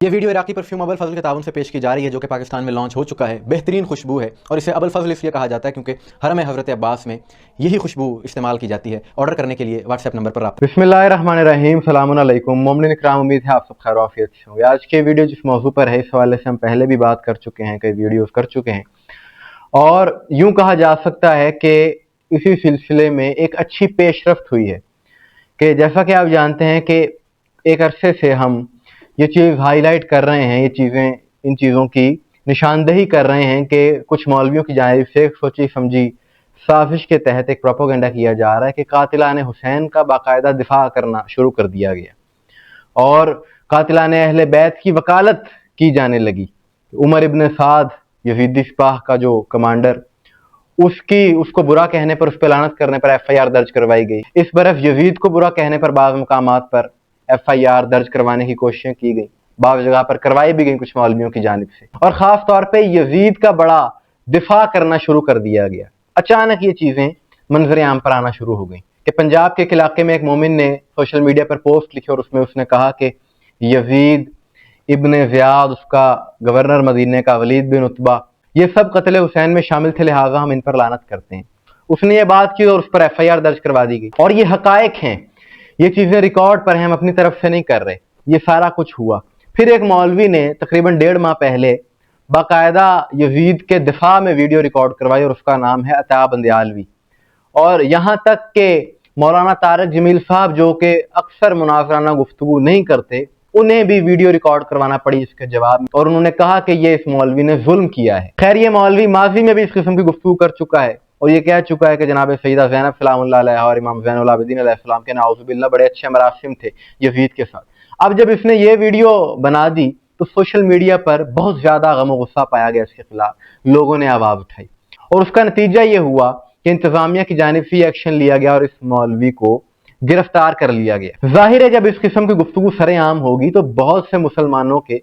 یہ ویڈیو عراقی پرفیوم ابو الفضل کے تعاون سے پیش کی جا رہی ہے، جو کہ پاکستان میں لانچ ہو چکا ہے۔ بہترین خوشبو ہے اور اسے ابو الفضل اس لیے کہا جاتا ہے کیونکہ حرم حضرت عباس میں یہی خوشبو استعمال کی جاتی ہے۔ آرڈر کرنے کے لیے واٹس ایپ نمبر پر رابطہ۔ بسم اللہ الرحمن الرحیم، السلام علیکم مومنین اکرام، امید ہے آپ سب خیر و عافیت سے ہوں گے۔ آج کے ویڈیو جس موضوع پر ہے، اس حوالے سے ہم پہلے بھی بات کر چکے ہیں، کئی ویڈیوز کر چکے ہیں، اور یوں کہا جا سکتا ہے کہ اسی سلسلے میں ایک اچھی پیش رفت ہوئی ہے کہ جیسا کہ آپ جانتے ہیں کہ ایک عرصے سے ہم یہ چیز ہائی لائٹ کر رہے ہیں، ان چیزوں کی نشاندہی کر رہے ہیں کہ کچھ مولویوں کی جانب سے ایک سوچی سمجھی سازش کے تحت ایک پروپیگنڈا کیا جا رہا ہے کہ قاتلان حسین کا باقاعدہ دفاع کرنا شروع کر دیا گیا اور قاتلان اہل بیت کی وکالت کی جانے لگی۔ عمر ابن سعد، یزیدی سپاہ کا جو کمانڈر، اس کو برا کہنے پر، اس پہ لعنت کرنے پر ایف آئی آر درج کروائی گئی۔ اس برف یزید کو برا کہنے پر بعض مقامات پر ایف آئی آر درج کروانے کی کوششیں کی گئی، بعض جگہ پر کروائی بھی گئی کچھ مولویوں کی جانب سے، اور خاص طور پہ یزید کا بڑا دفاع کرنا شروع کر دیا گیا۔ اچانک یہ چیزیں منظر عام پر آنا شروع ہو گئیں کہ پنجاب کے ایک علاقے میں ایک مومن نے سوشل میڈیا پر پوسٹ لکھی اور اس نے کہا کہ یزید ابن زیاد، اس کا گورنر مدینہ کا ولید بن عتبہ، یہ سب قتل حسین میں شامل تھے، لہٰذا ہم ان پر لعنت کرتے ہیں۔ اس نے یہ بات کی اور اس پر ایف آئی آر درج کروا دی گئی، اور یہ حقائق ہیں، یہ چیزیں ریکارڈ پر ہیں، ہم اپنی طرف سے نہیں کر رہے، یہ سارا کچھ ہوا۔ پھر ایک مولوی نے تقریباً 1.5 ماہ پہلے باقاعدہ یزید کے دفاع میں ویڈیو ریکارڈ کروائی اور اس کا نام ہے عطا بندیالوی، اور یہاں تک کہ مولانا طارق جمیل صاحب، جو کہ اکثر مناظرانہ گفتگو نہیں کرتے، انہیں بھی ویڈیو ریکارڈ کروانا پڑی اس کے جواب میں، اور انہوں نے کہا کہ یہ اس مولوی نے ظلم کیا ہے۔ خیر، یہ مولوی ماضی میں بھی اس قسم کی گفتگو کر چکا ہے اور یہ کہہ چکا ہے کہ جناب سیدہ زینب سلام اللہ علیہ اور امام زین العابدین علیہ السلام کے نعوذ باللہ بڑے اچھے مراسم تھے یزید کے ساتھ۔ اب جب اس نے یہ ویڈیو بنا دی تو سوشل میڈیا پر بہت زیادہ غم و غصہ پایا گیا، اس کے خلاف لوگوں نے آواز اٹھائی، اور اس کا نتیجہ یہ ہوا کہ انتظامیہ کی جانب سے ایکشن لیا گیا اور اس مولوی کو گرفتار کر لیا گیا۔ ظاہر ہے جب اس قسم کی گفتگو سر عام ہوگی تو بہت سے مسلمانوں کے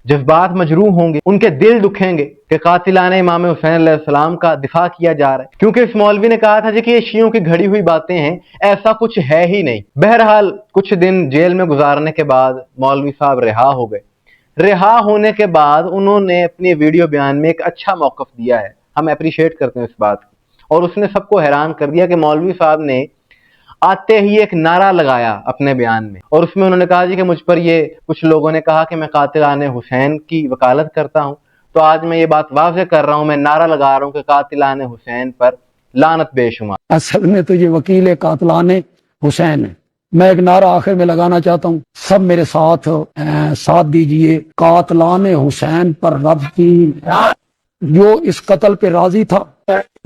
جذبات مجروح ہوں گے، ان کے دل دکھیں گے کہ قاتلان امام حسین علیہ السلام کا دفاع کیا جا رہا ہے، کیونکہ اس مولوی نے کہا تھا کہ یہ شیعوں کی گھڑی ہوئی باتیں ہیں، ایسا کچھ ہے ہی نہیں۔ بہرحال کچھ دن جیل میں گزارنے کے بعد مولوی صاحب رہا ہو گئے۔ رہا ہونے کے بعد انہوں نے اپنی ویڈیو بیان میں ایک اچھا موقف دیا ہے، ہم اپریشیٹ کرتے ہیں اس بات کی، اور اس نے سب کو حیران کر دیا کہ مولوی صاحب نے آتے ہی ایک نعرہ لگایا اپنے بیان میں، اور اس میں انہوں نے کہا کہ مجھ پر یہ کچھ لوگوں نے کہا کہ میں قاتلان حسین کی وکالت کرتا ہوں، تو آج میں یہ بات واضح کر رہا ہوں، میں نعرہ لگا رہا ہوں کہ قاتلان حسین پر لعنت بے شمار۔ اصل میں تو یہ وکیل قاتلان حسین ہے۔ میں ایک نعرہ آخر میں لگانا چاہتا ہوں، سب میرے ساتھ دیجئے۔ قاتلان حسین پر رب کی، جو اس قتل پہ راضی تھا،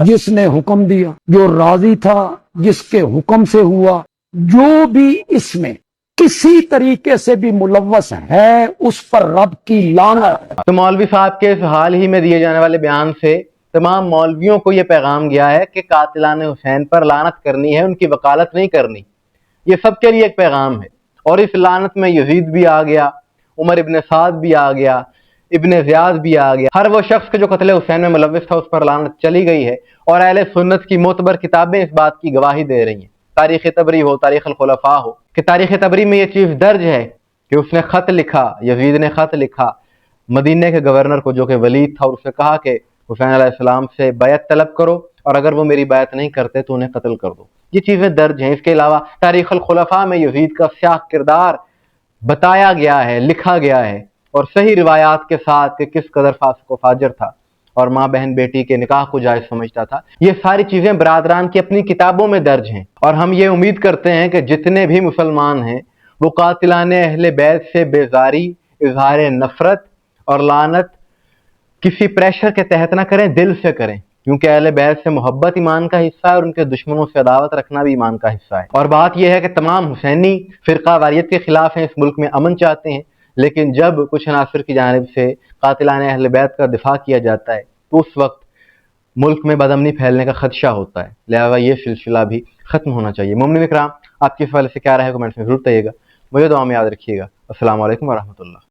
جس نے حکم دیا، جو راضی تھا، جس کے حکم سے ہوا، جو بھی اس میں کسی طریقے سے بھی ملوث ہے، اس پر رب کی لعنت۔ تو مولوی صاحب کے اس حال ہی میں دیے جانے والے بیان سے تمام مولویوں کو یہ پیغام گیا ہے کہ قاتلان حسین پر لعنت کرنی ہے، ان کی وکالت نہیں کرنی۔ یہ سب کے لیے ایک پیغام ہے، اور اس لعنت میں یزید بھی آ گیا، عمر ابن سعد بھی آ گیا، ابن زیاد بھی آ گیا، ہر وہ شخص کے جو قتل حسین میں ملوث تھا اس پر لعنت چلی گئی ہے، اور اہل سنت کی معتبر کتابیں اس بات کی گواہی دے رہی ہیں۔ تاریخ طبری ہو، تاریخ الخلفاء ہو، کہ تاریخ طبری میں یہ چیز درج ہے کہ اس نے خط لکھا، یزید نے خط لکھا مدینہ کے گورنر کو جو کہ ولید تھا، اور اسے کہا کہ حسین علیہ السلام سے بیعت طلب کرو، اور اگر وہ میری بیعت نہیں کرتے تو انہیں قتل کر دو۔ یہ چیزیں درج ہیں۔ اس کے علاوہ تاریخ الخلفاء میں یزید کا سیاہ کردار بتایا گیا ہے، لکھا گیا ہے، اور صحیح روایات کے ساتھ کہ کس قدر فاسق و فاجر تھا اور ماں بہن بیٹی کے نکاح کو جائز سمجھتا تھا۔ یہ ساری چیزیں برادران کی اپنی کتابوں میں درج ہیں، اور ہم یہ امید کرتے ہیں کہ جتنے بھی مسلمان ہیں وہ قاتلان اہل بیت سے بیزاری، اظہار نفرت اور لعنت کسی پریشر کے تحت نہ کریں، دل سے کریں، کیونکہ اہل بیت سے محبت ایمان کا حصہ ہے، اور ان کے دشمنوں سے عداوت رکھنا بھی ایمان کا حصہ ہے۔ اور بات یہ ہے کہ تمام حسینی فرقہ واریت کے خلاف ہیں، اس ملک میں امن چاہتے ہیں، لیکن جب کچھ عناصر کی جانب سے قاتلان اہل بیت کا دفاع کیا جاتا ہے تو اس وقت ملک میں بدامنی پھیلنے کا خدشہ ہوتا ہے، لہذا یہ سلسلہ بھی ختم ہونا چاہیے۔ مومنین اکرام، آپ کی اس حوالے سے کیا رائے ہے کمنٹس میں ضرور بتائیے گا، مجھے دعا میں یاد رکھیے گا۔ السلام علیکم ورحمۃ اللہ۔